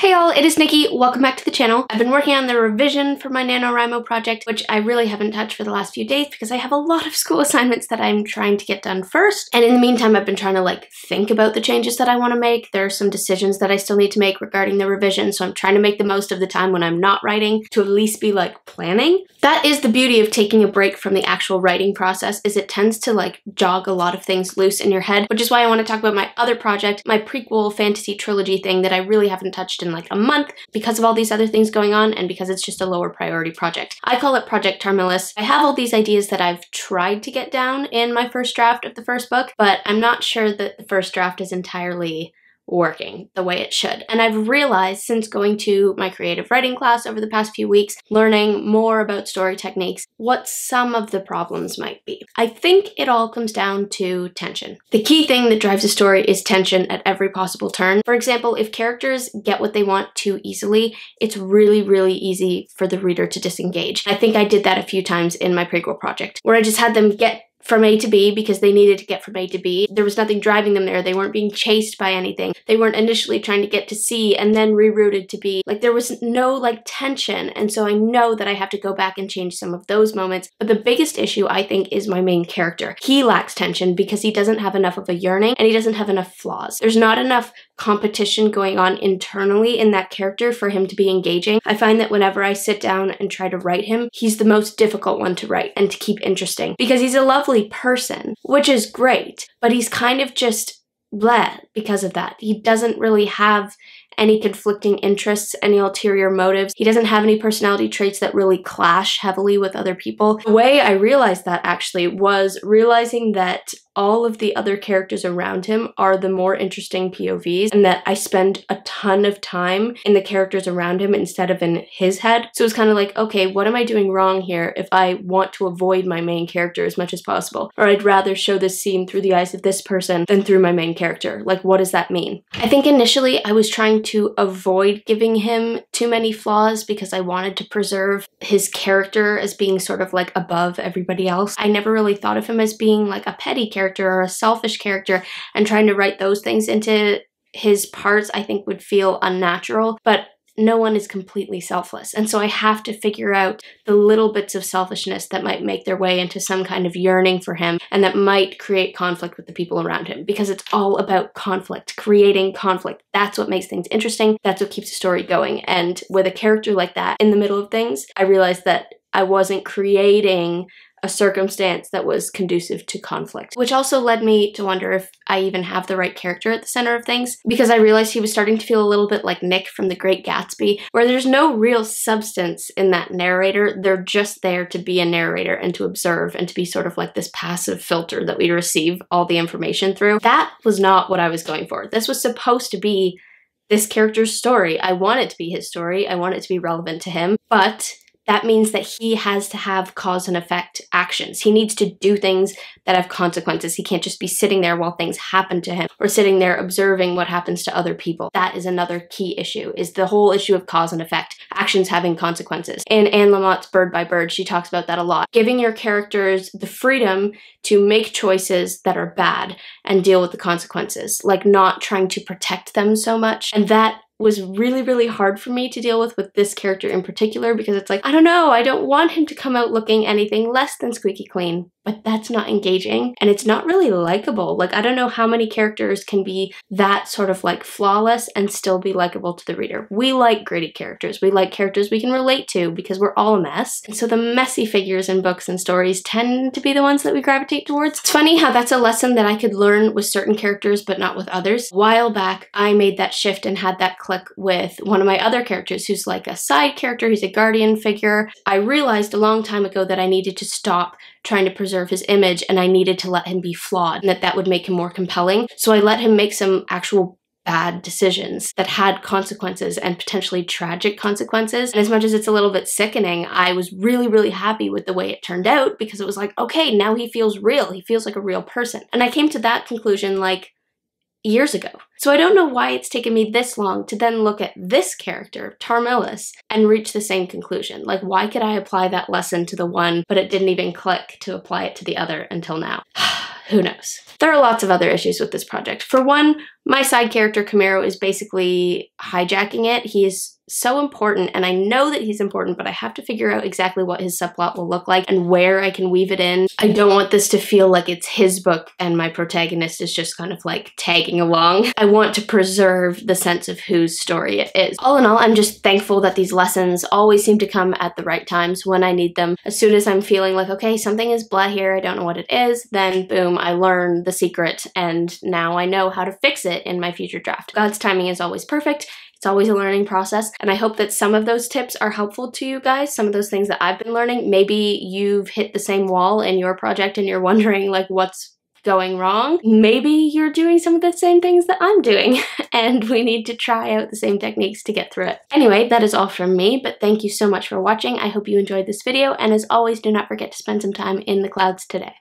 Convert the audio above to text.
Hey y'all, it is Nikki. Welcome back to the channel. I've been working on the revision for my NaNoWriMo project, which I really haven't touched for the last few days because I have a lot of school assignments that I'm trying to get done first. And in the meantime, I've been trying to think about the changes that I want to make. There are some decisions that I still need to make regarding the revision, so I'm trying to make the most of the time when I'm not writing to at least be planning. That is the beauty of taking a break from the actual writing process, is it tends to jog a lot of things loose in your head, which is why I want to talk about my other project, my prequel fantasy trilogy thing that I really haven't touched in a month because of all these other things going on and because it's just a lower priority project. I call it Project Tarmillis. I have all these ideas that I've tried to get down in my first draft of the first book, but I'm not sure that the first draft is entirely working the way it should. And I've realized since going to my creative writing class over the past few weeks, learning more about story techniques, what some of the problems might be. I think it all comes down to tension. The key thing that drives a story is tension at every possible turn. For example, if characters get what they want too easily, it's really, really easy for the reader to disengage. I think I did that a few times in my prequel project, where I just had them get from A to B because they needed to get from A to B. There was nothing driving them there. They weren't being chased by anything. They weren't initially trying to get to C and then rerouted to B. There was no tension, and so I know that I have to go back and change some of those moments. But the biggest issue, I think, is my main character. He lacks tension because he doesn't have enough of a yearning and he doesn't have enough flaws. There's not enough competition going on internally in that character for him to be engaging. I find that whenever I sit down and try to write him, he's the most difficult one to write and to keep interesting because he's a lovely person, which is great, but he's kind of just bleh because of that. He doesn't really have any conflicting interests, any ulterior motives. He doesn't have any personality traits that really clash heavily with other people. The way I realized that actually was realizing that all of the other characters around him are the more interesting POVs, and that I spend a ton of time in the characters around him instead of in his head. So it's kind of okay, what am I doing wrong here if I want to avoid my main character as much as possible? Or I'd rather show this scene through the eyes of this person than through my main character. What does that mean? I think initially I was trying to avoid giving him too many flaws because I wanted to preserve his character as being sort of above everybody else. I never really thought of him as being a petty character or a selfish character, and trying to write those things into his parts I think would feel unnatural, but no one is completely selfless. And so I have to figure out the little bits of selfishness that might make their way into some kind of yearning for him and that might create conflict with the people around him, because it's all about conflict, creating conflict. That's what makes things interesting. That's what keeps the story going. And with a character like that in the middle of things, I realized that I wasn't creating a circumstance that was conducive to conflict, which also led me to wonder if I even have the right character at the center of things, because I realized he was starting to feel a little bit like Nick from The Great Gatsby, where there's no real substance in that narrator. They're just there to be a narrator and to observe and to be sort of this passive filter that we receive all the information through. That was not what I was going for. This was supposed to be this character's story. I want it to be his story. I want it to be relevant to him, but that means that he has to have cause and effect actions. He needs to do things that have consequences. He can't just be sitting there while things happen to him or sitting there observing what happens to other people. That is another key issue, is the whole issue of cause and effect, actions having consequences. In Anne Lamott's Bird by Bird, she talks about that a lot. Giving your characters the freedom to make choices that are bad and deal with the consequences, not trying to protect them so much. And that was really, really hard for me to deal with this character in particular, because it's I don't know, I don't want him to come out looking anything less than squeaky clean, but that's not engaging and it's not really likable. I don't know how many characters can be that sort of flawless and still be likable to the reader. We like gritty characters. We like characters we can relate to because we're all a mess. And so the messy figures in books and stories tend to be the ones that we gravitate towards. It's funny how that's a lesson that I could learn with certain characters but not with others. A while back, I made that shift and had that click with one of my other characters who's a side character. He's a guardian figure. I realized a long time ago that I needed to stop trying to preserve his image and I needed to let him be flawed, and that would make him more compelling. So I let him make some actual bad decisions that had consequences and potentially tragic consequences. And as much as it's a little bit sickening, I was really, really happy with the way it turned out, because it was okay, now he feels real. He feels like a real person. And I came to that conclusion years ago. So I don't know why it's taken me this long to then look at this character, Tarmillis, and reach the same conclusion. Why could I apply that lesson to the one, but it didn't even click to apply it to the other until now? Who knows? There are lots of other issues with this project. For one, my side character Camaro is basically hijacking it. He is so important, and I know that he's important, but I have to figure out exactly what his subplot will look like and where I can weave it in. I don't want this to feel like it's his book and my protagonist is just kind of like tagging along. I want to preserve the sense of whose story it is. All in all, I'm just thankful that these lessons always seem to come at the right times when I need them. As soon as I'm feeling like, okay, something is blah here, I don't know what it is, then boom, I learn the secret and now I know how to fix it in my future draft. God's timing is always perfect. It's always a learning process, and I hope that some of those tips are helpful to you guys, some of those things that I've been learning. Maybe you've hit the same wall in your project and you're wondering like what's going wrong. Maybe you're doing some of the same things that I'm doing and we need to try out the same techniques to get through it. Anyway, that is all from me, but thank you so much for watching. I hope you enjoyed this video, and as always, do not forget to spend some time in the clouds today.